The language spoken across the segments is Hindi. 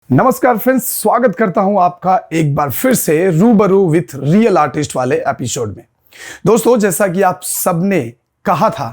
नमस्कार फ्रेंड्स, स्वागत करता हूं आपका एक बार फिर से रूबरू विथ रियल आर्टिस्ट वाले एपिसोड में। दोस्तों, जैसा कि आप सबने कहा था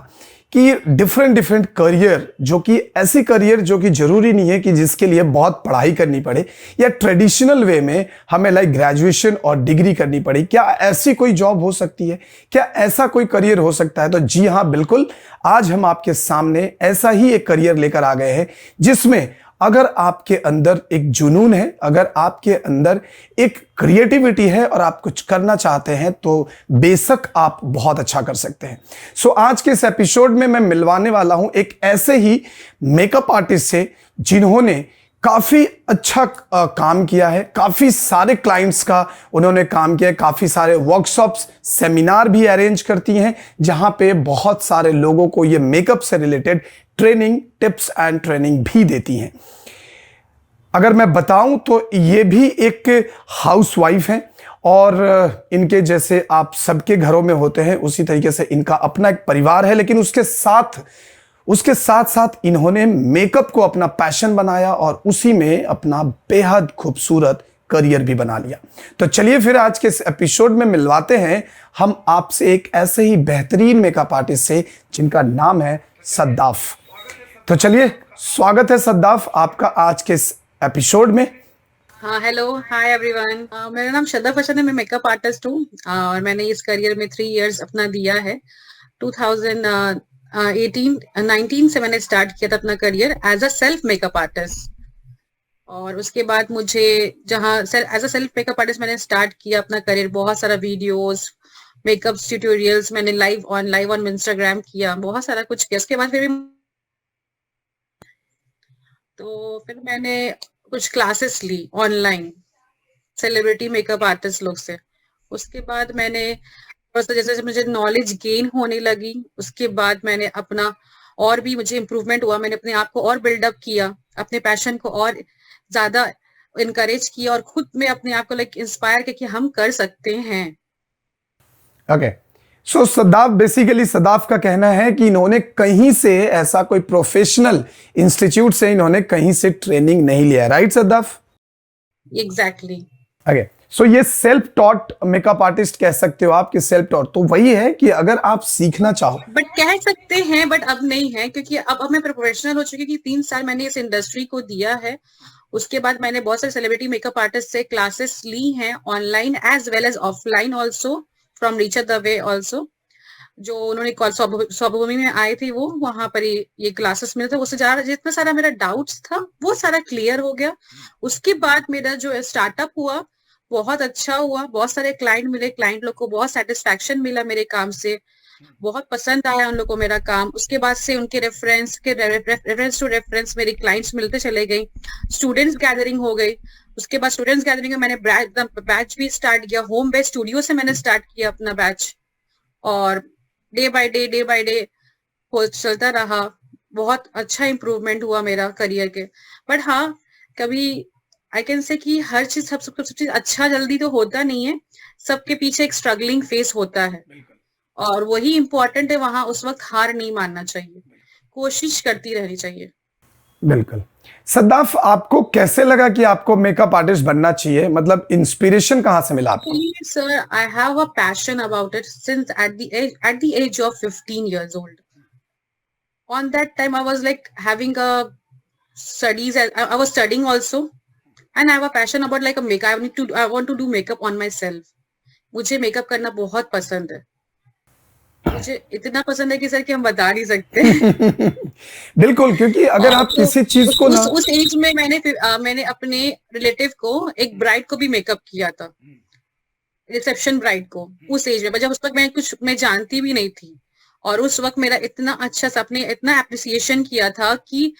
कि डिफरेंट करियर, जो कि ऐसी करियर जो कि जरूरी नहीं है कि जिसके लिए बहुत पढ़ाई करनी पड़े या ट्रेडिशनल वे में हमें लाइक ग्रेजुएशन और डिग्री करनी पड़े। क्या ऐसी कोई जॉब हो सकती है? क्या ऐसा कोई करियर हो सकता है? तो जी हाँ, बिल्कुल। आज हम आपके सामने ऐसा ही एक करियर लेकर आ गए हैं जिसमें अगर आपके अंदर एक जुनून है, अगर आपके अंदर एक क्रिएटिविटी है और आप कुछ करना चाहते हैं तो बेशक आप बहुत अच्छा कर सकते हैं। सो आज के इस एपिसोड में मैं मिलवाने वाला हूं एक ऐसे ही मेकअप आर्टिस्ट से जिन्होंने काफी अच्छा काम किया है, काफी सारे क्लाइंट्स का उन्होंने काम किया है, काफी सारे वर्कशॉप्स, सेमिनार भी अरेंज करती हैं जहां पे बहुत सारे लोगों को ये मेकअप से related training, tips and training भी देती हैं। अगर मैं बताऊं तो ये भी एक हाउसवाइफ हैं और इनके जैसे आप सबके घरों में होते हैं उसी तरीके से इनका अपना एक परिवार है, लेकिन उसके साथ साथ इन्होंने मेकअप को अपना पैशन बनाया और उसी में अपना बेहद खूबसूरत करियर भी बना लिया। तो चलिए फिर आज के इस एपिसोड में मिलवाते हैं हम आपसे एक ऐसे ही बेहतरीन मेकअप आर्टिस्ट से जिनका नाम है सद्दाफ। तो चलिए, स्वागत है सद्दाफ आपका आज के इस एपिसोड में। हाँ, हेलो, हाय एवरीवन। मेरा नाम सद्दाफ हसन है, मैं मेकअप आर्टिस्ट हूँ और मैंने इस करियर में 3 इयर्स अपना दिया है। 2019 से मैंने स्टार्ट किया था अपना career as a self makeup artist. और उसके बाद मुझे जहाँ as a self makeup artist मैंने स्टार्ट किया अपना करियर, बहुत सारा वीडियोस, मेकअप ट्यूटोरियल्स मैंने लाइव ऑन इंस्टाग्राम किया, बहुत सारा कुछ किया। उसके बाद फिर मैंने कुछ क्लासेस ली ऑनलाइन सेलिब्रिटी मेकअप आर्टिस्ट लोग से। उसके बाद मैंने जैसे जैसे मुझे नॉलेज गेन होने लगी, उसके बाद मैंने अपना और भी मुझे इम्प्रूवमेंट हुआ, मैंने अपने आप को और बिल्डअप किया, अपने पैशन को और ज्यादा इनकरेज किया और खुद में अपने आप को लाइक इंस्पायर किया कि हम कर सकते हैं। ओके, सो सद्दाफ, बेसिकली सद्दाफ का कहना है कि इन्होंने कहीं से ऐसा कोई प्रोफेशनल इंस्टीट्यूट से इन्होंने कहीं से ट्रेनिंग नहीं लिया, राइट सद्दाफ? एग्जैक्टली। ओके, सो ये सेल्फ टॉट मेकअप आर्टिस्ट कह सकते हो आप कि सेल्फ टॉट तो वही है कि अगर आप सीखना चाहो, बट कह सकते हैं, बट अब नहीं है क्योंकि अब मैं प्रोफेशनल हो चुकी कि 3 साल मैंने इस इंडस्ट्री को दिया है। उसके बाद मैंने बहुत सारे सेलिब्रिटी मेकअप आर्टिस्ट से क्लासेस ली हैं online as well as offline also, from reach the way also. जो उन्होंने स्वभूमि में आए थे वो वहां पर ये क्लासेस मिले थे, उससे ज्यादा जितना सारा मेरा डाउट्स था वो सारा क्लियर हो गया। उसके बाद मेरा जो स्टार्टअप हुआ बहुत अच्छा हुआ, बहुत सारे क्लाइंट मिले, क्लाइंट लोग को बहुत सेटिस्फैक्शन मिला मेरे काम से, बहुत पसंद आया उन लोग को मेरा काम। उसके बाद से उनके रेफरेंस टू रेफरेंस मेरे क्लाइंट्स मिलते चले गए, स्टूडेंट्स गैदरिंग हो गई। उसके बाद स्टूडेंट्स गैदरिंग में मैंने बैच भी स्टार्ट किया, होम बेस्ड स्टूडियो से मैंने स्टार्ट किया अपना बैच और डे बाय डे हो चलता रहा। बहुत अच्छा इम्प्रूवमेंट हुआ मेरा करियर के। बट हाँ, कभी आई कैन से कि हर चीज सब चीज अच्छा जल्दी तो होता नहीं है, सबके पीछे एक स्ट्रगलिंग फेस होता है और वही इम्पोर्टेंट है। वहां उस वक्त हार नहीं मानना चाहिए, कोशिश करती रहनी चाहिए। बिल्कुल। सद्दाफ, आपको कैसे लगा कि आपको मेकअप आर्टिस्ट बनना चाहिए? मतलब इंस्पिरेशन कहां से मिला आपको? Sir, I have a passion about it since at the age of 15 years old. On that time, I was like having a studies. I was studying also, and I have a passion about like a makeup. I want to do makeup on myself. मुझे मेकअप करना बहुत पसंद है, मुझे इतना पसंद है कि सर कि हम बता नहीं सकते। बिल्कुल, क्योंकि अगर आप तो किसी चीज को ना उस एज में मैंने अपने रिलेटिव को, एक ब्राइड को भी मेकअप किया था, रिसेप्शन ब्राइड को, उस एज में जब उस वक्त मैं जानती भी नहीं थी। और उस वक्त मेरा इतना अच्छा सा, अपने इतना अप्रिसिएशन किया था कि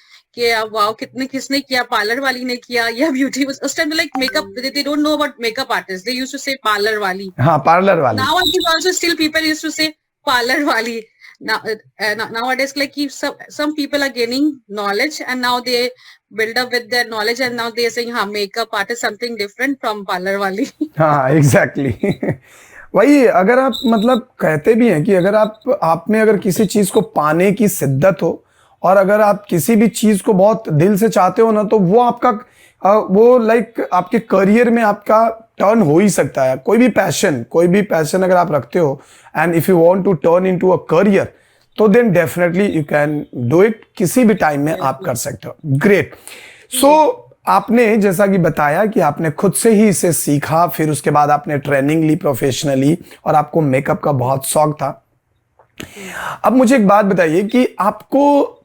वाओ, किसने किया, पार्लर वाली ने किया या ब्यूटी। उस time like makeup, they don't know about makeup artist, they used to say parlour वाली। हाँ, पार्लर वाली। Now also still people used to say parlour वाली। Nowadays, like some people are gaining knowledge and now they build up with their knowledge and now they are saying हाँ, makeup artist something different from parlor वाली। हाँ, एग्जैक्टली। वही, अगर आप मतलब कहते भी हैं कि अगर आप में अगर किसी चीज को पाने की शिद्दत हो और अगर आप किसी भी चीज को बहुत दिल से चाहते हो ना, तो वो वो लाइक आपके करियर में आपका टर्न हो ही सकता है। कोई भी पैशन अगर आप रखते हो and if you want to turn into a career, तो then definitely you can do it, किसी भी टाइम में आप कर सकते हो। ग्रेट। सो आपने जैसा कि बताया कि आपने खुद से ही इसे सीखा, फिर उसके बाद आपने ट्रेनिंग ली प्रोफेशनली, और आपको मेकअप का बहुत शौक था। अब मुझे एक बात बताइए कि आपको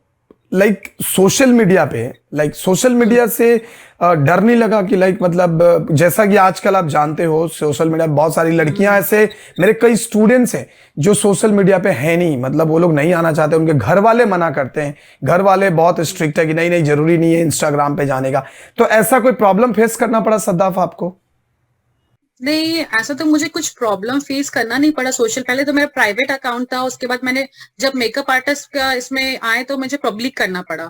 सोशल मीडिया से डर नहीं लगा कि मतलब जैसा कि आजकल आप जानते हो सोशल मीडिया, बहुत सारी लड़कियां ऐसे, मेरे कई स्टूडेंट्स हैं जो सोशल मीडिया पे है नहीं, मतलब वो लोग नहीं आना चाहते, उनके घर वाले मना करते हैं, घर वाले बहुत स्ट्रिक्ट है कि नहीं नहीं जरूरी नहीं है इंस्टाग्राम पे जाने का। तो ऐसा कोई प्रॉब्लम फेस करना पड़ा सद्दाफ आपको? नहीं, ऐसा तो मुझे कुछ प्रॉब्लम फेस करना नहीं पड़ा। सोशल, पहले तो मेरा प्राइवेट अकाउंट था, उसके बाद मैंने जब मेकअप आर्टिस्ट का इसमें आए तो मुझे पब्लिक करना पड़ा।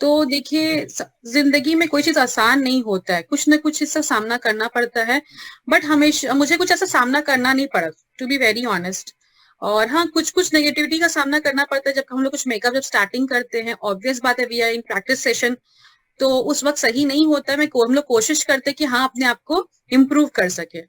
तो देखिए, जिंदगी में कोई चीज आसान नहीं होता है, कुछ ना कुछ इसका सामना करना पड़ता है, बट हमेशा मुझे कुछ ऐसा सामना करना नहीं पड़ा, टू बी वेरी ऑनेस्ट। और हाँ, कुछ कुछ नेगेटिविटी का सामना करना पड़ता है जब हम लोग कुछ मेकअप जब स्टार्टिंग करते हैं। ऑब्वियस बात है, we are in practice session, तो उस वक्त सही नहीं होता है। हम लोग कोशिश करते हैं कि हाँ, अपने आप को इम्प्रूव कर सके।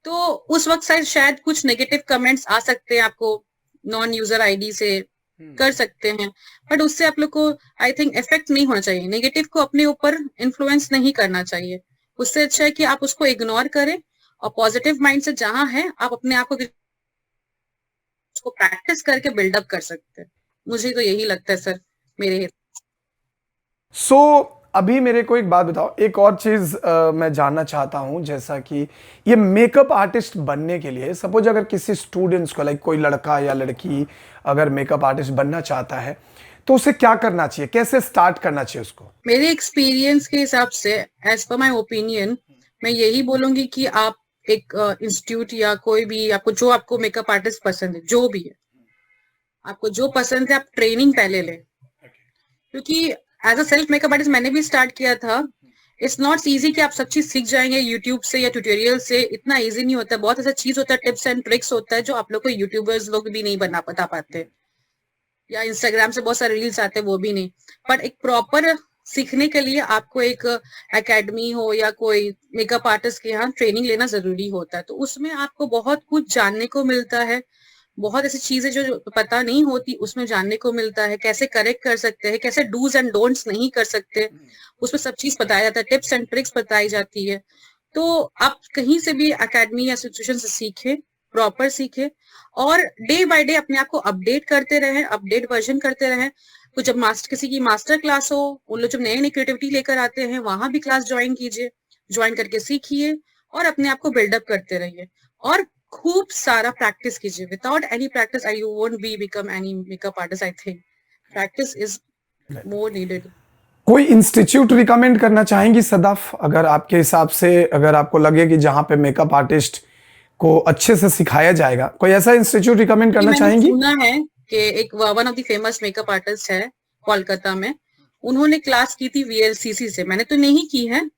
तो उस वक्त शायद कुछ नेगेटिव कमेंट्स आ सकते हैं आपको, नॉन यूजर आईडी से कर सकते हैं, बट उससे आप लोग को आई थिंक इफेक्ट नहीं होना चाहिए। नेगेटिव को अपने ऊपर इन्फ्लुएंस नहीं करना चाहिए। उससे अच्छा है कि आप उसको इग्नोर करें और पॉजिटिव माइंड से जहां है आप अपने आप को उसको प्रैक्टिस करके बिल्डअप कर सकते हैं। मुझे तो यही लगता है सर, मेरे सो अभी मेरे को एक बात बताओ, एक और चीज मैं जानना चाहता हूं, जैसा कि ये मेकअप आर्टिस्ट बनने के लिए सपोज अगर किसी स्टूडेंट्स को कोई लड़का या लड़की अगर मेकअप आर्टिस्ट बनना चाहता है तो उसे क्या करना चाहिए, कैसे स्टार्ट करना चाहिए उसको? मेरे एक्सपीरियंस के हिसाब से, एज पर माय ओपिनियन, मैं यही बोलूंगी कि आप एक इंस्टीट्यूट या कोई भी आपको मेकअप आर्टिस्ट पसंद है, जो भी है आपको जो पसंद है, आप ट्रेनिंग पहले लें। क्योंकि as a self makeup artist मैंने भी स्टार्ट किया था। इट्स नॉट इजी कि आप सब चीज सीख जाएंगे यूट्यूब से या ट्यूटोरियल से, इतना इजी नहीं होता। बहुत ऐसा चीज होता है, टिप्स एंड ट्रिक्स होता है जो आप लोग को यूट्यूबर्स लोग भी नहीं बता पाते, या इंस्टाग्राम से बहुत सारे रील्स आते हैं वो भी नहीं। बट एक प्रॉपर सीखने के लिए आपको एक एकेडमी हो या कोई मेकअप आर्टिस्ट के यहाँ ट्रेनिंग लेना जरूरी होता है। तो उसमें आपको बहुत कुछ जानने को मिलता है, बहुत ऐसी चीजें जो पता नहीं होती उसमें जानने को मिलता है। कैसे करेक्ट कर सकते हैं, कैसे डूज एंड डोंट्स नहीं कर सकते, उसमें सब चीज बताया जाता है, टिप्स एंड ट्रिक्स बताई जाती है। तो आप कहीं से भी एकेडमी या इंस्टीट्यूशन से सीखे, प्रॉपर सीखे, और डे बाय डे अपने आप को अपडेट करते रहें, अपडेट वर्जन करते रहें। तो जब किसी की मास्टर क्लास हो, उन लोग जब नई नई क्रिएटिविटी लेकर आते हैं, वहां भी क्लास ज्वाइन कीजिए, ज्वाइन करके सीखिए और अपने आप को बिल्डअप करते रहिए। और खूब सारा प्रैक्टिस कीजिए। Without any practice you won't become any makeup artist. I think practice is more needed. कोई इंस्टीट्यूट रिकमेंड करना चाहेंगी सदाफ, अगर आपके हिसाब से, अगर आपको लगे कि जहां पे मेकअप आर्टिस्ट को अच्छे से सिखाया जाएगा, कोई ऐसा इंस्टीट्यूट रिकमेंड करना चाहेंगी? सुना है कि एक one of the famous makeup artist है कोलकाता में, उन्होंने क्लास की थी वीएलसीसी से। मैंने तो नहीं की है,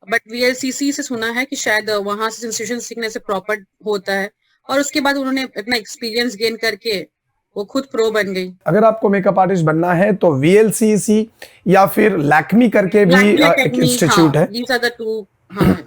बट वीएलसीसी से सुना है कि शायद वहां से इंस्टीट्यूशन सीखने से प्रॉपर होता है, और उसके बाद उन्होंने अपना एक्सपीरियंस गेन करके वो खुद प्रो बन गई। अगर आपको मेकअप आर्टिस्ट बनना है तो वीएलसीसी या फिर लैक्मी करके भी एक इंस्टीट्यूट है। These are the two,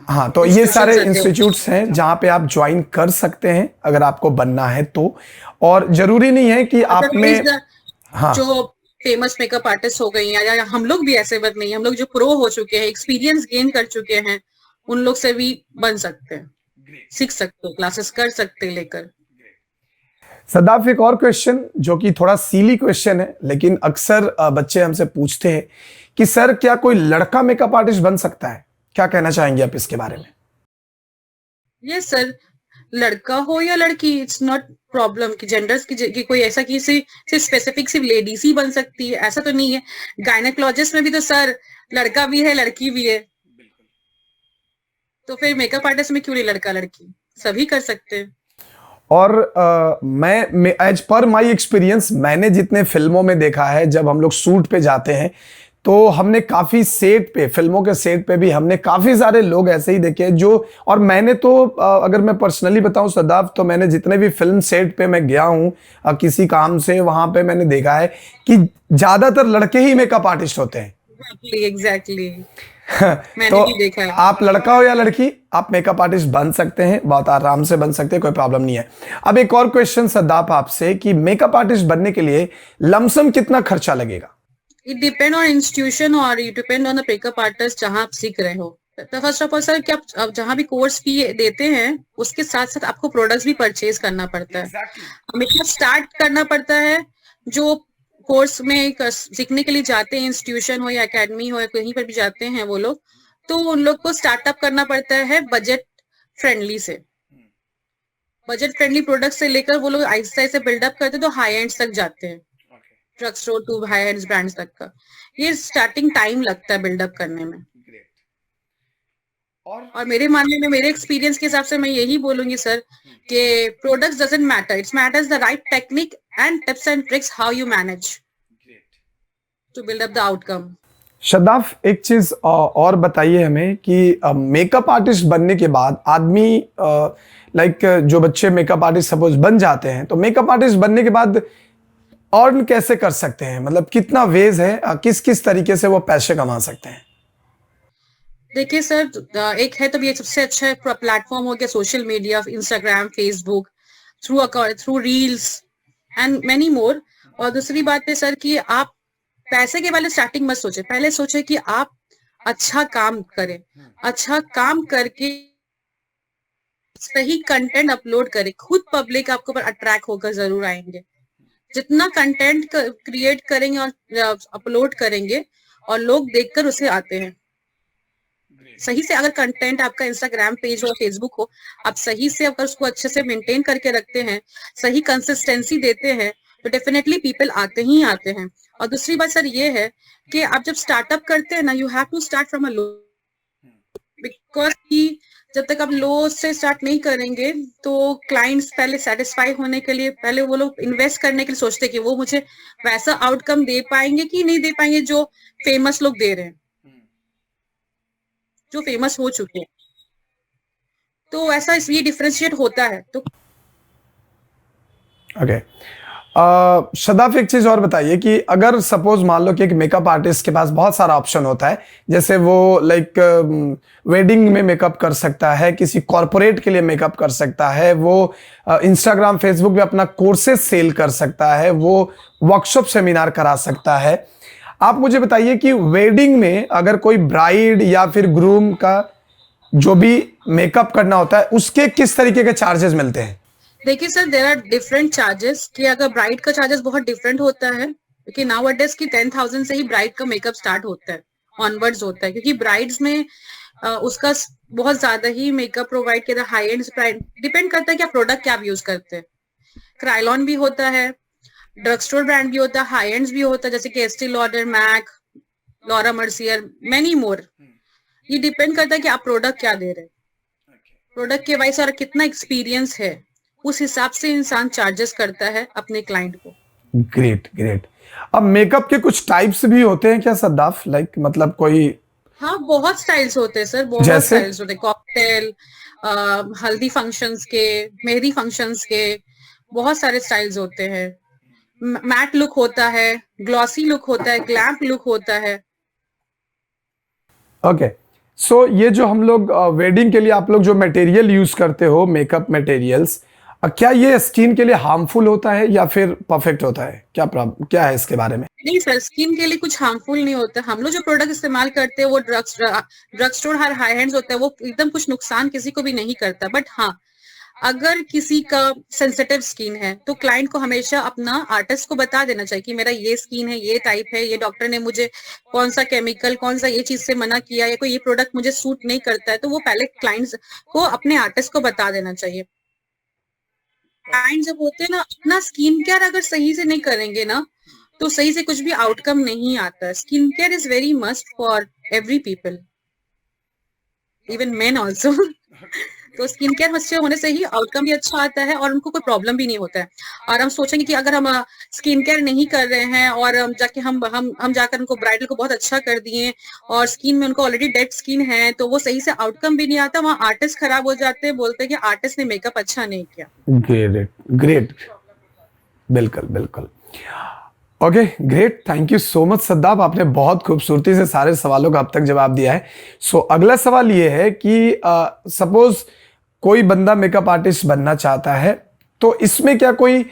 हाँ, तो ये सारे इंस्टीट्यूट्स हैं जहां पे आप ज्वाइन कर सकते हैं अगर आपको बनना है तो। और जरूरी नहीं है कि आप में जो फेमस मेकअप आर्टिस्ट हो गई या हम लोग भी ऐसे बात नहीं, हम लोग जो प्रो हो चुके हैं, एक्सपीरियंस गेन कर चुके हैं, उन लोग से भी बन सकते हैं, सीख सकते हो, क्लासेस कर सकते हैं लेकर। सदाफ, एक और क्वेश्चन जो कि थोड़ा सीली क्वेश्चन है, लेकिन अक्सर बच्चे हमसे पूछते हैं कि सर क्या कोई लड़का मेकअप आर्टिस्ट बन सकता है? क्या कहना चाहेंगे आप इसके बारे में? यस सर, लड़का हो या लड़की, इट्स नॉट प्रॉब्लम कि जेंडर्स की कोई ऐसा कि सिर्फ स्पेसिफिक सिर्फ लेडीज ही बन सकती है, ऐसा तो नहीं है। गायनेकोलॉजिस्ट में भी तो सर लड़का भी है लड़की भी है, तो फिर मेकअप आर्टिस्ट में क्यों नहीं लड़का लड़की, सभी कर सकते हैं। और मैं एज पर माई एक्सपीरियंस, मैंने जितने फिल्मों में देखा है, जब हम लोग शूट पे जाते हैं तो हमने काफी सेट पे, फिल्मों के सेट पे भी हमने काफी सारे लोग ऐसे ही देखे जो, और मैंने तो अगर मैं पर्सनली बताऊं सदाफ, तो मैंने जितने भी फिल्म सेट पे मैं गया हूं किसी काम से, वहां पे मैंने देखा है कि ज्यादातर लड़के ही मेकअप आर्टिस्ट होते हैं। एग्जैक्टली मैंने तो भी देखा है। आप लड़का हो या लड़की, आप मेकअप आर्टिस्ट बन सकते हैं, बहुत आराम से बन सकते हैं, कोई प्रॉब्लम नहीं है। अब एक और क्वेश्चन सद्दाप आपसे कि मेकअप आर्टिस्ट बनने के लिए लमसम कितना खर्चा लगेगा? इट डिपेंड ऑन इंस्टीट्यूशन और it depend on the makeup artist जहाँ आप सीख रहे हो। तो फर्स्ट ऑफ ऑल सर, कि आप जहाँ भी कोर्स फी देते हैं उसके साथ साथ आपको प्रोडक्ट्स भी परचेज करना पड़ता है। हमेशा स्टार्ट करना पड़ता है। जो कोर्स में सीखने के लिए जाते हैं, इंस्टीट्यूशन हो या एकेडमी हो या कहीं पर भी जाते हैं वो लोग, तो उन लोग को स्टार्टअप करना पड़ता है बजट फ्रेंडली से। बजट फ्रेंडली प्रोडक्ट से लेकर वो लोग आहिस्ता से बिल्डअप करते हैं तो हाई एंड तक जाते हैं, drug store to high end brands तक का। ये स्टार्टिंग टाइम लगता है बिल्डअप करने में। और मेरे मानने में, मेरे एक्सपीरियंस के हिसाब से मैं यही बोलूंगी सर कि products doesn't matter, it's matters the right technique and tips and tricks how you manage to build up the outcome. Shadaf, एक चीज और बताइए हमें कि मेकअप आर्टिस्ट बनने के बाद आदमी, लाइक जो बच्चे मेकअप आर्टिस्ट सपोज बन जाते हैं, तो मेकअप आर्टिस्ट बनने के बाद अर्न कैसे कर सकते हैं? मतलब कितना वेज है, किस किस तरीके से वो पैसे कमा सकते हैं? देखिए सर, एक है तो ये सबसे अच्छा प्लेटफॉर्म हो गया social media, Instagram, Facebook, through reels and many more. और दूसरी बात है सर कि आप पैसे के वाले स्टार्टिंग मत सोचे, पहले सोचे कि आप अच्छा काम करें, अच्छा काम करके सही कंटेंट अपलोड करें, खुद पब्लिक आपके ऊपर अट्रैक्ट होकर जरूर आएंगे। जितना कंटेंट क्रिएट करेंगे और अपलोड करेंगे और लोग देखकर उसे आते हैं। सही से अगर कंटेंट आपका इंस्टाग्राम पेज हो, फेसबुक हो, आप सही से अगर उसको अच्छे से मेंटेन करके रखते हैं, सही कंसिस्टेंसी देते हैं, तो डेफिनेटली पीपल आते ही आते हैं। और दूसरी बात सर ये है कि आप जब स्टार्टअप करते हैं ना, you have to start from a low, because कि जब तक आप लो से स्टार्ट नहीं करेंगे तो क्लाइंट्स पहले सेटिस्फाई होने के लिए, पहले वो लोग इन्वेस्ट करने के लिए सोचते हैं कि वो मुझे वैसा आउटकम दे पाएंगे कि नहीं दे पाएंगे जो फेमस लोग दे रहे हैं, जो फेमस हो चुके हैं। तो ऐसा ये डिफरेंशिएट होता है। तो ओके, शदाफ, एक चीज और बताइए कि अगर सपोज मान लो कि एक मेकअप आर्टिस्ट के पास बहुत सारा ऑप्शन होता है, जैसे वो लाइक वेडिंग में मेकअप कर सकता है, किसी कॉर्पोरेट के लिए मेकअप कर सकता है, वो इंस्टाग्राम फेसबुक पे अपना कोर्सेज सेल कर सकता है, वो वर्कशॉप सेमिनार करा सकता है। आप मुझे बताइए कि वेडिंग में अगर कोई ब्राइड या फिर ग्रूम का जो भी मेकअप करना होता है उसके किस तरीके के चार्जेस मिलते हैं? देखिए sir, there are different charges. कि अगर ब्राइड का चार्जेस बहुत डिफरेंट होता है, क्योंकि नाउ अडेज की 10,000 से ही ब्राइड का मेकअप स्टार्ट होता है, ऑनवर्ड्स होता है, क्योंकि ब्राइड्स में उसका बहुत ज्यादा ही मेकअप प्रोवाइड किया, हाई एंड ब्राइड डिपेंड करता है कि आप प्रोडक्ट क्या आप यूज करते हैं। क्राइलॉन भी होता है, ड्रग स्टोर ब्रांड भी होता है, हाई एंड भी होता है, जैसे कि Estee Lauder, MAC, Laura Mercier, many more. ये डिपेंड करता है कि आप प्रोडक्ट क्या दे रहे हैं, प्रोडक्ट के वाइज और कितना एक्सपीरियंस है, उस हिसाब से इंसान चार्जेस करता है अपने क्लाइंट को। Great great. अब मेकअप के कुछ टाइप्स भी होते हैं क्या सद्दाफ? लाइक मतलब कोई? हाँ, बहुत स्टाइल्स होते हैं सर, बहुत जैसे? स्टाइल्स होते हैं। कॉकटेल, हल्दी फंक्शंस के, मेहंदी फंक्शंस के, बहुत सारे स्टाइल्स होते हैं। मैट लुक होता है, ग्लॉसी लुक होता है, ग्लैम्प लुक होता है। ओके, सो ये जो हम लोग वेडिंग के लिए आप लोग जो मटेरियल यूज करते हो, मेकअप मटेरियल्स, क्या ये स्किन के लिए हार्मफुल होता है या फिर परफेक्ट होता है? क्या प्रॉब्लम क्या है इसके बारे में? नहीं सर, स्किन के लिए कुछ हार्मफुल नहीं होता। हम लोग जो प्रोडक्ट इस्तेमाल करते हैं वो ड्रग स्टोर हर हाई हैंड्स होता है, वो एकदम कुछ नुकसान किसी को भी नहीं करता। बट हाँ, अगर किसी का सेंसिटिव स्किन है तो क्लाइंट को हमेशा अपना आर्टिस्ट को बता देना चाहिए कि मेरा ये स्किन है, ये टाइप है, ये डॉक्टर ने मुझे कौन सा केमिकल, कौन सा ये चीज से मना किया, या कोई ये प्रोडक्ट मुझे सूट नहीं करता है, तो वो पहले क्लाइंट्स को अपने आर्टिस्ट को बता देना चाहिए। क्लाइंट जब होते हैं ना, अपना स्किन केयर अगर सही से नहीं करेंगे ना, तो सही से कुछ भी आउटकम नहीं आता। Skin care is very must for every people, even main also. तो स्किन केयर अच्छे होने से ही आउटकम भी अच्छा आता है और उनको कोई प्रॉब्लम भी नहीं होता है। और हम सोचेंगे कि अगर हम स्किन केयर नहीं कर रहे हैं और जाके हम जाकर उनको, ब्राइडल को बहुत अच्छा कर दिए और स्किन में उनको ऑलरेडी डेड स्किन है, तो वो सही से आउटकम भी नहीं आता, वहाँ आर्टिस्ट खराब हो जाते हैं, बोलते हैं कि आर्टिस्ट ने मेकअप अच्छा नहीं किया। ग्रेट ग्रेट, बिल्कुल बिल्कुल। Okay, great, thank you so much Saddab, आपने बहुत खूबसूरती से सारे सवालों का अब तक जवाब दिया है। अगला सवाल ये है कि सपोज कोई बंदा मेकअप आर्टिस्ट बनना चाहता है, तो इसमें क्या कोई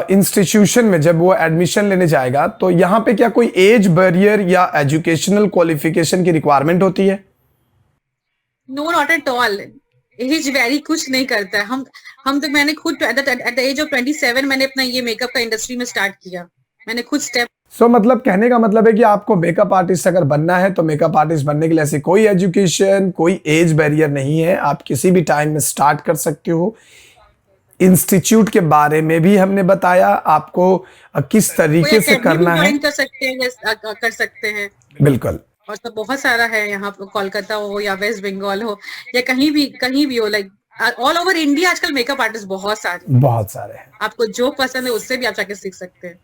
इंस्टीट्यूशन में जब वो एडमिशन लेने जाएगा तो यहाँ पे क्या कोई एज बैरियर या एजुकेशनल क्वालिफिकेशन की रिक्वायरमेंट होती है? No, not at all. Age very कुछ नहीं करता है। हम तो मैंने खुद एट द एज ऑफ 27 मैंने अपना ये मेकअप का इंडस्ट्री में स्टार्ट किया। मैंने खुद स्टेप मतलब कहने का मतलब है कि आपको मेकअप आर्टिस्ट अगर बनना है तो मेकअप आर्टिस्ट बनने के लिए ऐसी कोई एजुकेशन, कोई एज बैरियर नहीं है, आप किसी भी टाइम में स्टार्ट कर सकते हो। इंस्टीट्यूट के बारे में भी हमने बताया आपको किस तरीके से करना है। कर सकते हैं, कर सकते हैं, बिल्कुल। और तो बहुत सारा है यहाँ पे, कोलकाता हो या वेस्ट बंगाल हो या कहीं भी हो, लाइक ऑल ओवर इंडिया आजकल मेकअप आर्टिस्ट बहुत सारे हैं। आपको जो पसंद है उससे भी आप जाके सीख सकते हैं।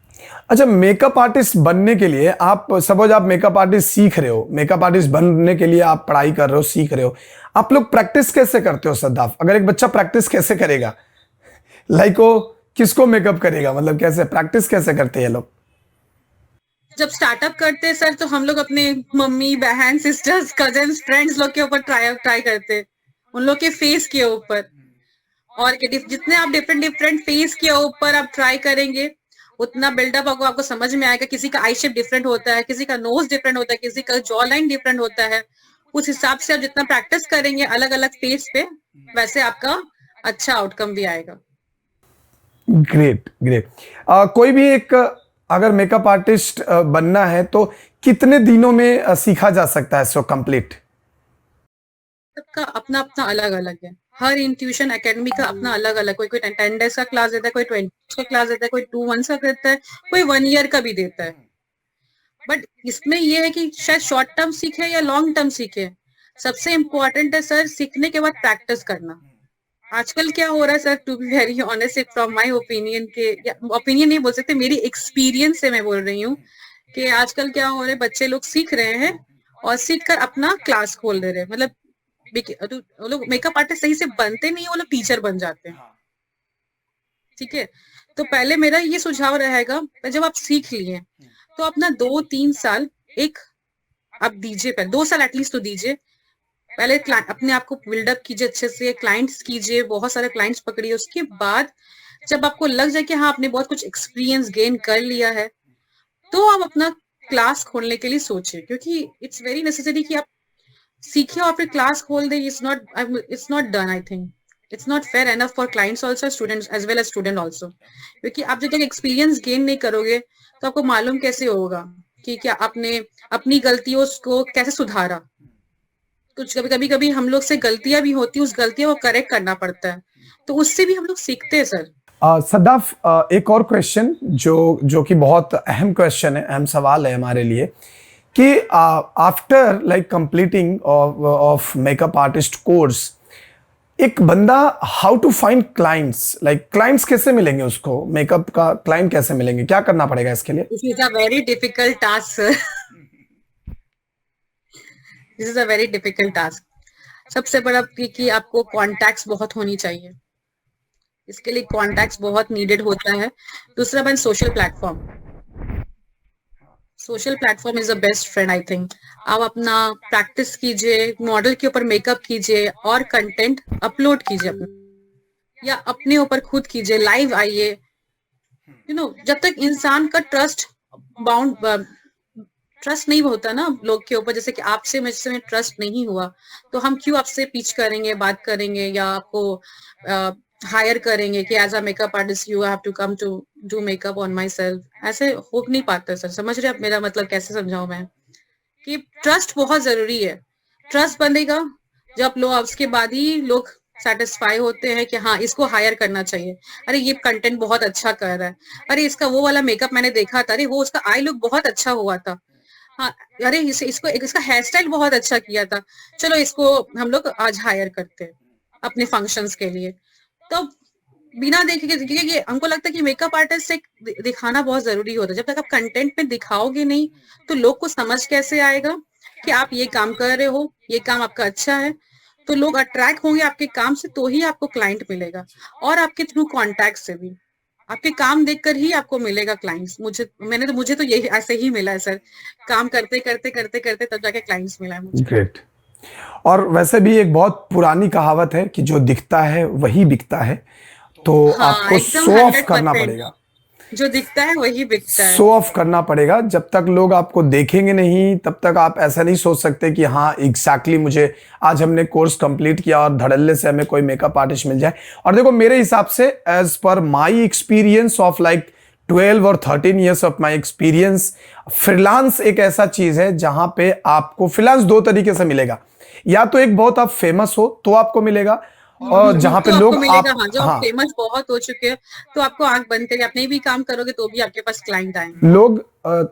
अच्छा, मेकअप आर्टिस्ट बनने के लिए आप सपोज आप मेकअप आर्टिस्ट सीख रहे हो, मेकअप आर्टिस्ट बनने के लिए आप पढ़ाई कर रहे हो, सीख रहे हो, आप लोग प्रैक्टिस कैसे करते हो सद्दाफ? अगर एक बच्चा प्रैक्टिस कैसे करेगा, लाइक वो किसको मेकअप करेगा, मतलब कैसे प्रैक्टिस कैसे करते हैं लोग? जब स्टार्टअप करते हैं सर, तो हम लोग अपने मम्मी, बहन, सिस्टर्स, कजन्स, फ्रेंड्स लोग के ऊपर ट्राई करते हैं, उन लोग के फेस के ऊपर। और जितने आप डिफरेंट फेस के ऊपर आप ट्राई करेंगे, उतना बिल्डअप आपको समझ में आएगा। किसी का आई शेप डिफरेंट होता है, किसी का नोज डिफरेंट होता है, किसी का जॉ लाइन डिफरेंट होता है। उस हिसाब से आप जितना प्रैक्टिस करेंगे अलग अलग फेस पे, वैसे आपका अच्छा आउटकम भी आएगा। Great great. कोई भी एक अगर मेकअप आर्टिस्ट बनना है तो कितने दिनों में सीखा जा सकता है इसको कंप्लीट? सबका अपना अपना अलग अलग है। हर इंट्यूशन एकेडमी का अपना अलग अलग, कोई 10 डेज का क्लास देता है, कोई 20 का क्लास देता है, कोई 2 मंथ्स का देता है, कोई 1 ईयर का भी देता है। बट इसमें ये है कि शायद शॉर्ट टर्म सीखे या लॉन्ग टर्म सीखे, सबसे इम्पोर्टेंट है सर सीखने के बाद प्रैक्टिस करना। आजकल क्या हो रहा है sir, to be very honest from my opinion, के ओपिनियन नहीं बोल सकते, मेरी एक्सपीरियंस से मैं बोल रही हूँ कि आजकल क्या हो रहा है, बच्चे लोग सीख रहे हैं और सीख कर अपना क्लास खोल दे रहे हैं। मतलब वो लोग मेकअप आर्टिस्ट सही से बनते नहीं, वो लोग टीचर बन जाते हैं। ठीक है, तो पहले मेरा ये सुझाव रहेगा, जब आप सीख लिए तो अपना 2-3 साल एक आप दीजिए, पहले 2 साल एटलीस्ट तो दीजिए। पहले अपने आप को बिल्डअप कीजिए अच्छे से, क्लाइंट्स कीजिए, बहुत सारे क्लाइंट्स पकड़िए। उसके बाद जब आपको लग जाए कि हाँ आपने बहुत कुछ एक्सपीरियंस गेन कर लिया है, तो आप अपना क्लास खोलने के लिए सोचिए, क्योंकि इट्स वेरी नेसेसरी कि आप सीखे और फिर क्लास खोल दे। It's not done, I think it's not fair enough for clients also, students as well as student also. क्योंकि आप जब तक एक्सपीरियंस गेन नहीं करोगे तो आपको मालूम कैसे होगा कि क्या आपने अपनी गलतियों को कैसे सुधारा। कुछ कभी हम लोग से गलतियां भी होती है, उस गलतियों को करेक्ट करना पड़ता है, तो उससे भी हम लोग सीखते हैं सर। सद्दाफ, एक और क्वेश्चन जो कि बहुत अहम क्वेश्चन है, अहम सवाल है हमारे लिए कि after like completing of makeup artist course, एक बंदा how to find clients, like clients कैसे मिलेंगे उसको, मेकअप का क्लाइंट कैसे मिलेंगे, क्या करना पड़ेगा इसके लिए? This is a very difficult task sir, this is a very difficult task. सबसे बड़ा कि आपको कॉन्टैक्ट्स बहुत होनी चाहिए, इसके लिए कॉन्टैक्ट्स बहुत नीडेड होता है। दूसरा बात, social platform is the best friend, I think. आप अपना प्रैक्टिस कीजिए, मॉडल के ऊपर मेकअप कीजिए और कंटेंट अपलोड कीजिए अपना, या अपने ऊपर खुद कीजिए, लाइव आइए। जब तक इंसान का ट्रस्ट नहीं होता ना लोग के ऊपर, जैसे कि आपसे मुझसे में ट्रस्ट नहीं हुआ, तो हम क्यों आपसे पिच करेंगे, बात करेंगे, या आपको हायर करेंगे कि as a makeup artist you have to come to do makeup on myself. ऐसे हो नहीं पाता सर। समझ रहे आप मेरा मतलब? कैसे समझाऊं मैं कि ट्रस्ट बहुत जरूरी है। ट्रस्ट बनेगा जब लोग, उसके बाद ही लोग सेटिस्फाई होते हैं कि हाँ इसको हायर करना चाहिए। अरे ये कंटेंट बहुत अच्छा कर रहा है, अरे इसका वो वाला मेकअप मैंने देखा था, अरे वो उसका आई लुक बहुत अच्छा हुआ था, हाँ अरे इसका हेयर स्टाइल बहुत अच्छा किया था, चलो इसको हम लोग आज हायर करते हैं अपने फंक्शंस के लिए। तो बिना देखे क्योंकि हमको लगता है कि मेकअप आर्टिस्ट से दिखाना बहुत जरूरी होता है। जब तक आप कंटेंट में दिखाओगे नहीं तो लोग को समझ कैसे आएगा कि आप ये काम कर रहे हो, ये काम आपका अच्छा है, तो लोग अट्रैक्ट होंगे आपके काम से, तो ही आपको क्लाइंट मिलेगा, और आपके थ्रू कॉन्टैक्ट से भी। आपके काम देखकर ही आपको मिलेगा क्लाइंट्स। मुझे तो यही ऐसे ही मिला है सर, काम करते करते करते करते तब जाके क्लाइंट्स मिला है मुझे। ग्रेट। और वैसे भी एक बहुत पुरानी कहावत है कि जो दिखता है वही बिकता है, तो हाँ आपको एकदम शो ऑफ करना 100%। पड़ेगा, जो दिखता है वही बिकता है। शो ऑफ करना पड़ेगा। जब तक लोग आपको देखेंगे नहीं तब तक आप ऐसा नहीं सोच सकते कि हाँ एग्जैक्टली मुझे आज हमने कोर्स कंप्लीट किया और धड़ल्ले से हमें कोई मेकअप आर्टिस्ट मिल जाए। और देखो मेरे हिसाब से as per my experience of like 12 और 13 years of my experience, freelance एक ऐसा चीज है जहां पे आपको फ्रीलांस दो तरीके से मिलेगा। या तो एक बहुत आप फेमस हो तो आपको मिलेगा, और जहां पे तो लोग आपको मिलेगा। हाँ, जब आप हाँ फेमस बहुत हो चुके हैं तो आपको आंख बंद करके अपने भी काम करोगे तो भी आपके पास क्लाइंट आएंगे। लोग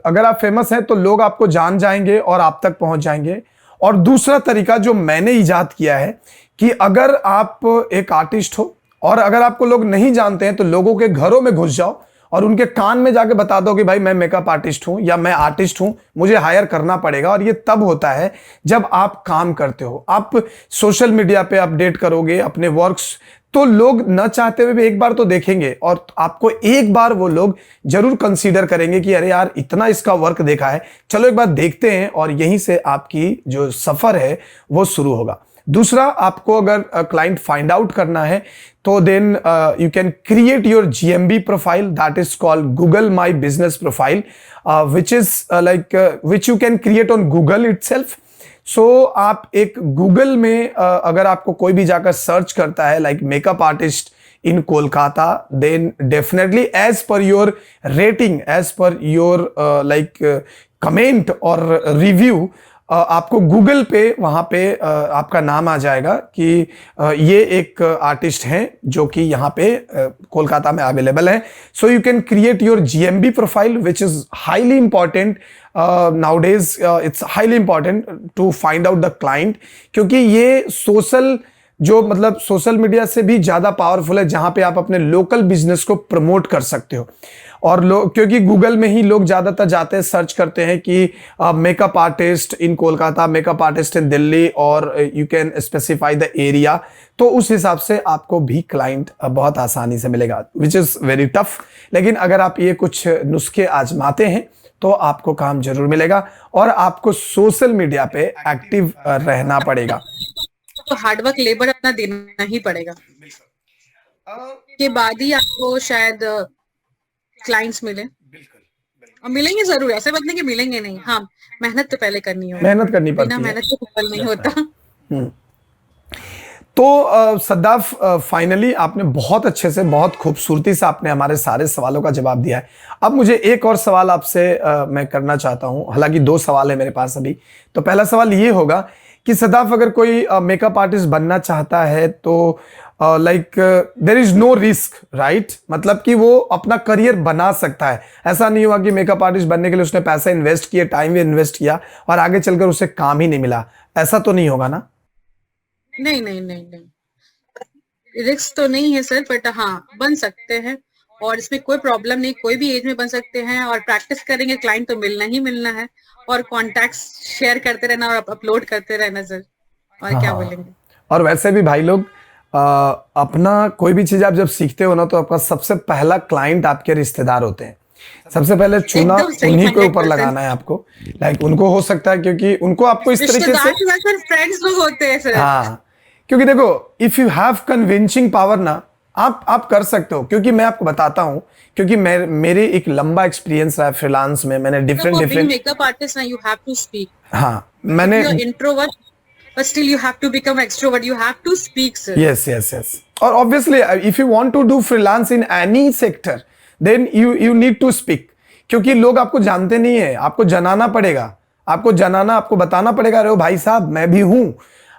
अगर आप फेमस हैं तो लोग आपको जान जाएंगे और आप तक पहुंच जाएंगे। और दूसरा तरीका जो मैंने इजाद किया है कि अगर आप एक आर्टिस्ट हो और अगर आपको लोग नहीं जानते हैं तो लोगों के घरों में घुस जाओ और उनके कान में जाके बता दो कि भाई मैं मेकअप आर्टिस्ट हूं या मैं आर्टिस्ट हूं, मुझे हायर करना पड़ेगा। और ये तब होता है जब आप काम करते हो, आप सोशल मीडिया पे अपडेट करोगे अपने वर्क्स, तो लोग न चाहते हुए भी एक बार तो देखेंगे और आपको एक बार वो लोग जरूर कंसीडर करेंगे कि अरे यार इतना इसका वर्क देखा है, चलो एक बार देखते हैं। और यहीं से आपकी जो सफर है वो शुरू होगा। दूसरा, आपको अगर क्लाइंट फाइंड आउट करना है तो then you can create your GMB profile, that is called Google my business profile, which is like which you can create on Google itself. So आप एक गूगल में अगर आपको कोई भी जाकर सर्च करता है like makeup artist in Kolkata, then definitely as per your rating, as per your like comment और रिव्यू, आपको गूगल पे वहां पे आपका नाम आ जाएगा कि ये एक आर्टिस्ट हैं जो कि यहाँ पे कोलकाता में अवेलेबल है। So you can create your GMB profile which is highly important nowadays, it's highly important to find out the client, क्योंकि ये सोशल मीडिया से भी ज्यादा पावरफुल है जहां पे आप अपने लोकल बिजनेस को प्रमोट कर सकते हो। और लोग, क्योंकि गूगल में ही लोग ज्यादातर जाते हैं, सर्च करते हैं कि makeup artist in Kolkata, makeup artist in Delhi, और you can specify the area, तो उस हिसाब से आपको भी क्लाइंट बहुत आसानी से मिलेगा, विच इज वेरी टफ। लेकिन अगर आप ये कुछ नुस्खे आजमाते हैं तो आपको काम जरूर मिलेगा। और आपको सोशल मीडिया पे एक्टिव रहना पड़ेगा, तो हार्डवर्क लेबर अपना देना ही पड़ेगा, के बाद ही आपको शायद क्लाइंट्स मिले। और मिलेंगे जरूर, ऐसे बात नहीं कि मिलेंगे नहीं। हाँ, मेहनत तो पहले करनी होगी, मेहनत करनी पड़ती बिना है। मेहनत के सफल नहीं होता। तो सद्दाफ, फाइनली आपने बहुत अच्छे से, बहुत खूबसूरती से आपने हमारे सारे सवालों का जवाब दिया है। अब मुझे एक और सवाल आपसे मैं करना चाहता हूं, हालांकि 2 सवाल है मेरे पास अभी। तो पहला सवाल ये होगा कि सद्दाफ, अगर कोई मेकअप आर्टिस्ट बनना चाहता है तो like there is no risk, right? मतलब कि वो अपना करियर बना सकता है। ऐसा नहीं हुआ कि मेकअप आर्टिस्ट बनने के लिए उसने पैसा इन्वेस्ट किया, टाइम भी इन्वेस्ट किया और आगे चलकर उसे काम ही नहीं मिला, ऐसा तो नहीं होगा ना? नहीं नहीं नहीं नहीं, रिस्क तो नहीं है सर, बट हाँ बन सकते हैं और इसमें कोई प्रॉब्लम नहीं, कोई भी एज में बन सकते हैं। और प्रैक्टिस करेंगे, क्लाइंट तो मिलना ही मिलना है, और कॉन्टैक्ट्स शेयर करते रहना और अपलोड करते रहना सर, और क्या बोलेंगे। और वैसे भी भाई लोग, अपना कोई भी चीज आप जब सीखते हो ना तो आपका सबसे पहला क्लाइंट आपके रिश्तेदार होते हैं। सबसे पहले चूना उन्हीं के ऊपर लगाना है आपको, लाइक उनको हो सकता है क्योंकि उनको आपको इस तरीके से फ्रेंड्स लोग होते हैं सर। हाँ, क्योंकि देखो if you have convincing power ना, आप कर सकते हो। क्योंकि मैं आपको बताता हूँ, क्योंकि मेरे एक लंबा एक्सपीरियंस रहा है फ्रीलांस में, मैंने डिफरेंट मेकअप आर्टिस्ट ना, यू हैव टू स्पीक। हाँ, मैंने introvert but still you have to become extrovert, you have to speak sir. yes. और obviously if you want to do freelance in any sector then you need to speak, क्योंकि लोग आपको जानते नहीं है, आपको जनाना पड़ेगा, आपको बताना पड़ेगा, अरे भाई साहब मैं भी हूं,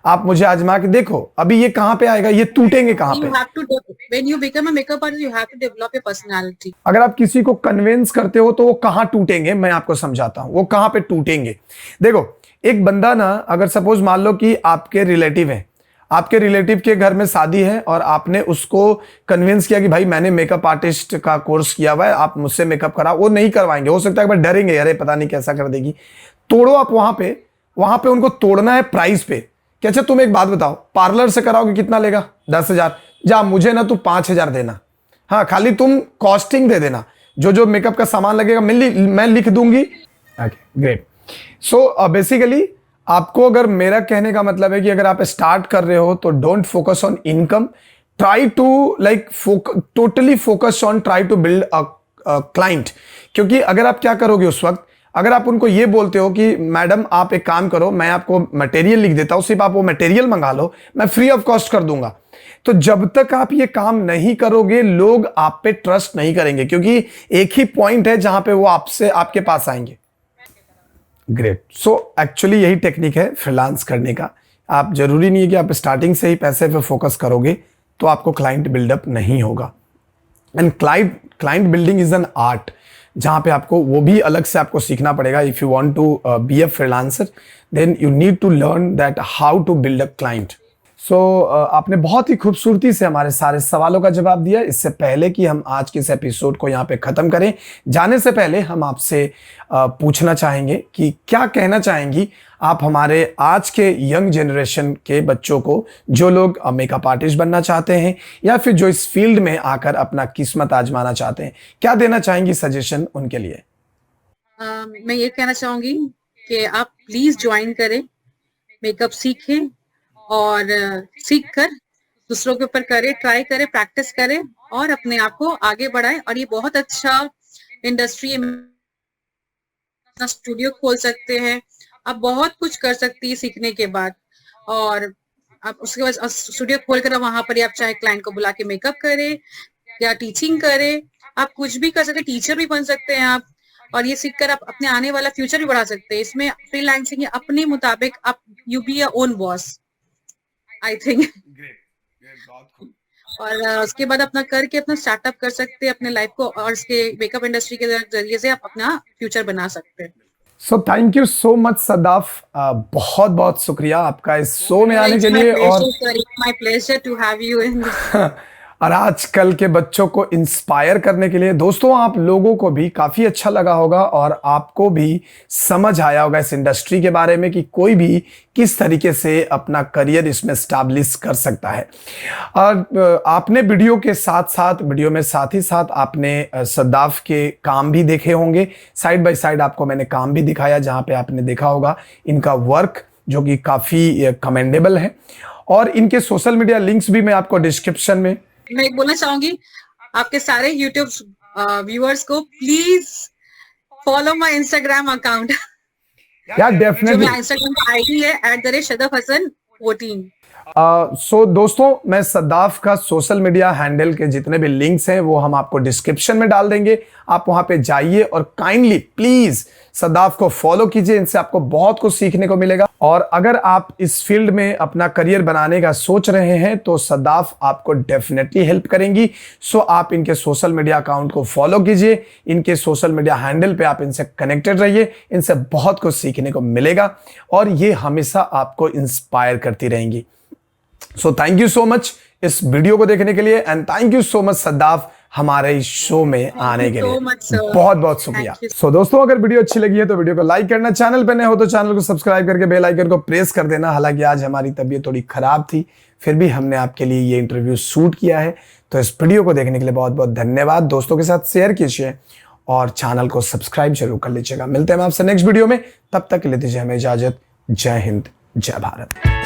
आप मुझे आजमा के देखो। अभी ये कहां पे आएगा, ये टूटेंगे कहां पे? You have to, when you become a makeup artist you have to develop your personality. अगर आप किसी को कन्विंस करते हो तो वो कहां टूटेंगे, मैं आपको समझाता हूं वो कहां पे टूटेंगे। देखो, एक बंदा ना, अगर सपोज मान लो कि आपके रिलेटिव हैं, आपके रिलेटिव के घर में शादी है और आपने उसको कन्विंस किया कि भाई मैंने मेकअप आर्टिस्ट का कोर्स किया हुआ है, आप मुझसे मेकअप कराओ, वो नहीं करवाएंगे। हो सकता है कि डरेंगे, अरे पता नहीं कैसा कर देगी। तोड़ो आप वहां पे उनको तोड़ना है प्राइस पे कि अच्छा तुम एक बात बताओ, पार्लर से कराओगे कितना लेगा? 10,000। जा, मुझे ना तू 5,000 देना, हाँ, खाली तुम कॉस्टिंग दे देना, जो जो मेकअप का सामान लगेगा मैं लिख दूंगी। Okay great. सो बेसिकली आपको, अगर मेरा कहने का मतलब है कि अगर आप स्टार्ट कर रहे हो तो don't focus on income, try to totally focus on try to build a client. क्योंकि अगर आप क्या करोगे उस वक्त, अगर आप उनको ये बोलते हो कि मैडम आप एक काम करो, मैं आपको मटेरियल लिख देता हूं, सिर्फ आप वो मटेरियल मंगा लो, मैं फ्री ऑफ कॉस्ट कर दूंगा, तो जब तक आप ये काम नहीं करोगे लोग आप पे ट्रस्ट नहीं करेंगे, क्योंकि एक ही पॉइंट है जहां पे वो आपके पास आएंगे। ग्रेट। सो एक्चुअली यही टेक्निक है फ्रीलांस करने का। आप जरूरी नहीं है कि आप स्टार्टिंग से ही पैसे पे फोकस करोगे तो आपको क्लाइंट बिल्डअप नहीं होगा। And client building is an art, जहां पे आपको वो भी अलग से आपको सीखना पड़ेगा। If you want to be a freelancer then you need to learn that how to build a client. So आपने बहुत ही खूबसूरती से हमारे सारे सवालों का जवाब दिया। इससे पहले कि हम आज के इस एपिसोड को यहाँ पे ख़त्म करें, जाने से पहले हम आपसे पूछना चाहेंगे कि क्या कहना चाहेंगी आप हमारे आज के यंग जनरेशन के बच्चों को, जो लोग मेकअप आर्टिस्ट बनना चाहते हैं या फिर जो इस फील्ड में आकर अपना किस्मत आजमाना चाहते हैं, क्या देना चाहेंगी सजेशन उनके लिए? मैं ये कहना चाहूंगी कि आप प्लीज ज्वाइन करें, मेकअप सीखें और सीख कर दूसरों के ऊपर करें, ट्राई करें, प्रैक्टिस करें और अपने आप को आगे बढ़ाएं। और ये बहुत अच्छा इंडस्ट्री है, अपना स्टूडियो खोल सकते हैं, आप बहुत कुछ कर सकती है सीखने के बाद। और आप उसके बाद स्टूडियो खोलकर वहां पर आप चाहे क्लाइंट को बुला के मेकअप करें या टीचिंग करें, आप कुछ भी कर सकते हैं, टीचर भी बन सकते हैं आप। और ये सीखकर आप अपने आने वाला फ्यूचर भी बढ़ा सकते हैं। इसमें फ्रीलांसिंग अपने मुताबिक आप you be your own boss, I think. और उसके बाद अपना करके अपना स्टार्टअप कर सकते हैं अपने लाइफ को, और इसके मेकअप इंडस्ट्री के जरिए से आप अपना फ्यूचर बना सकते हैं। So thank you so much Sadaf, बहुत बहुत शुक्रिया आपका इस शो में आने के लिए। और my pleasure to have you in और आजकल के बच्चों को इंस्पायर करने के लिए दोस्तों, आप लोगों को भी काफ़ी अच्छा लगा होगा और आपको भी समझ आया होगा इस इंडस्ट्री के बारे में कि कोई भी किस तरीके से अपना करियर इसमें स्टैब्लिश कर सकता है। और आपने वीडियो में साथ ही साथ आपने सदाफ के काम भी देखे होंगे, साइड बाय साइड आपको मैंने काम भी दिखाया, जहाँ पे आपने देखा होगा इनका वर्क जो कि काफ़ी कमेंडेबल है। और इनके सोशल मीडिया लिंक्स भी मैं आपको डिस्क्रिप्शन में, मैं बोलना चाहूंगी आपके सारे YouTube व्यूअर्स को, please follow my Instagram account. या डेफिनेटली इंस्टाग्राम का आईडी है @ShadafHasan14। सो दोस्तों, मैं सदाफ का सोशल मीडिया हैंडल के जितने भी लिंक्स हैं वो हम आपको डिस्क्रिप्शन में डाल देंगे। आप वहां पे जाइए और काइंडली प्लीज सदाफ को फॉलो कीजिए, इनसे आपको बहुत कुछ सीखने को मिलेगा। और अगर आप इस फील्ड में अपना करियर बनाने का सोच रहे हैं तो सदाफ आपको डेफिनेटली हेल्प करेंगी। सो आप इनके सोशल मीडिया अकाउंट को फॉलो कीजिए, इनके सोशल मीडिया हैंडल पे आप इनसे कनेक्टेड रहिए, इनसे बहुत कुछ सीखने को मिलेगा और ये हमेशा आपको इंस्पायर करती रहेंगी। So thank you so much इस वीडियो को देखने के लिए, and thank you so much Sadaf हमारे इस शो में आने के लिए। बहुत बहुत शुक्रिया। सो दोस्तों, अगर वीडियो अच्छी लगी है तो वीडियो को लाइक करना, चैनल पे नए हो तो चैनल को सब्सक्राइब करके बेल आइकन को प्रेस कर देना। हालांकि आज हमारी तबीयत थोड़ी खराब थी, फिर भी हमने आपके लिए ये इंटरव्यू शूट किया है। तो इस वीडियो को देखने के लिए बहुत बहुत धन्यवाद। दोस्तों के साथ शेयर कीजिए और चैनल को सब्सक्राइब जरूर कर लीजिएगा। मिलते हैं आपसे नेक्स्ट वीडियो में, तब तक के लिए दीजिए हमें इजाजत। जय हिंद, जय भारत।